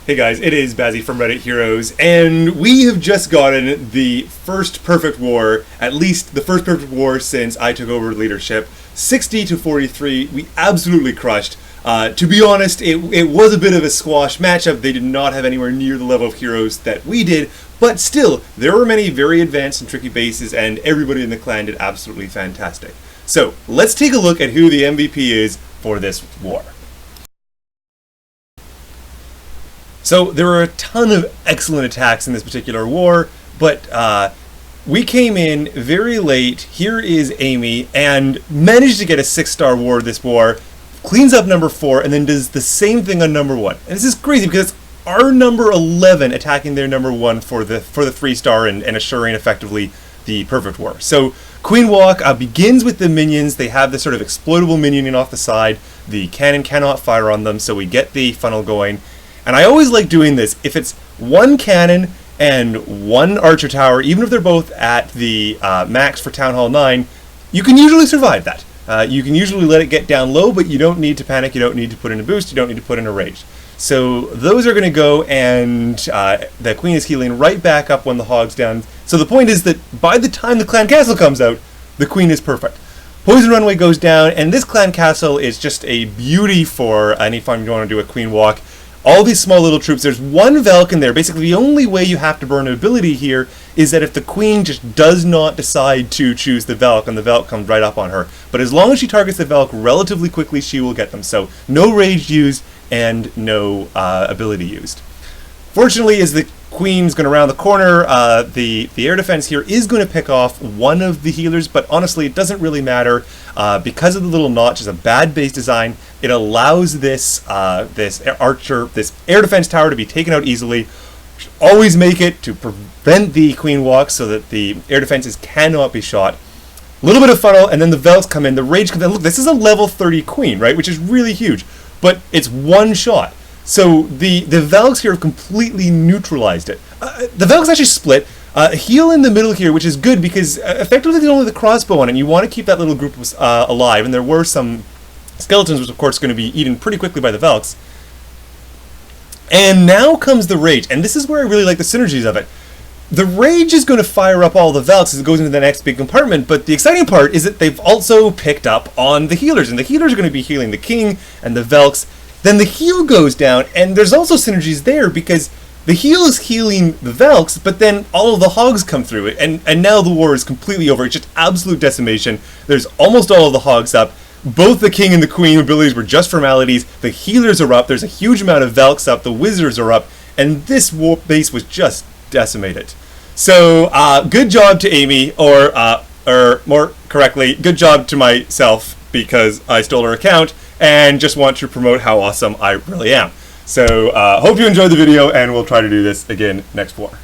Hey guys, it is Bazzy from Reddit Heroes, and we have just gotten the first perfect war, at least the first perfect war since I took over leadership. 60 to 43, we absolutely crushed. To be honest, it was a bit of a squash matchup. They did not have anywhere near the level of heroes that we did, but still, there were many very advanced and tricky bases, and everybody in the clan did absolutely fantastic. So, let's take a look at who the MVP is for this war. So there were a ton of excellent attacks in this particular war, but we came in very late. Here is Amy, and managed to get a 6-star war this war, cleans up number 4, and then does the same thing on number 1. And this is crazy because it's our number 11 attacking their number 1 for the 3-star and assuring effectively the perfect war. So Queen Walk begins with the minions. They have this sort of exploitable minioning off the side. The cannon cannot fire on them, so we get the funnel going. And I always like doing this. If it's one cannon and one archer tower, even if they're both at the max for Town Hall 9, you can usually survive that. You can usually let it get down low, but you don't need to panic, you don't need to put in a boost, you don't need to put in a rage. So those are going to go, and the queen is healing right back up when the hog's down. So the point is that by the time the clan castle comes out, the queen is perfect. Poison runway goes down, and this clan castle is just a beauty for any time you want to do a queen walk. All these small little troops, there's one Valk in there. Basically, the only way you have to burn an ability here is that if the queen just does not decide to choose the Valk, and the Valk comes right up on her. But as long as she targets the Valk relatively quickly, she will get them. So no rage used and no ability used. Fortunately, as the queen's going to round the corner, the air defense here is going to pick off one of the healers, but honestly, it doesn't really matter. Because of the little notch, is a bad base design. It allows this this air defense tower to be taken out easily. Always make it to prevent the queen walk so that the air defenses cannot be shot. A little bit of funnel, and then the Valks come in. The rage comes in. Look, this is a level 30 queen, right? Which is really huge, but it's one shot. So the Valks here have completely neutralized it. The Valks actually split. Heal in the middle here, which is good because effectively there's only the crossbow on it, and you want to keep that little group alive. And there were some skeletons, which of course are going to be eaten pretty quickly by the Valks. And now comes the rage, and this is where I really like the synergies of it. The rage is going to fire up all the Valks as it goes into the next big compartment, but the exciting part is that they've also picked up on the healers, and the healers are going to be healing the king and the Valks. Then the heal goes down, and there's also synergies there because the heal is healing the Valks, but then all of the hogs come through it, and now the war is completely over. It's just absolute decimation. There's almost all of the hogs up. Both the king and the queen abilities were just formalities. The healers are up. There's a huge amount of Valks up. The wizards are up, and this war base was just decimated. So good job to Amy, or more correctly, good job to myself because I stole her account and just want to promote how awesome I really am. So hope you enjoyed the video, and we'll try to do this again next war.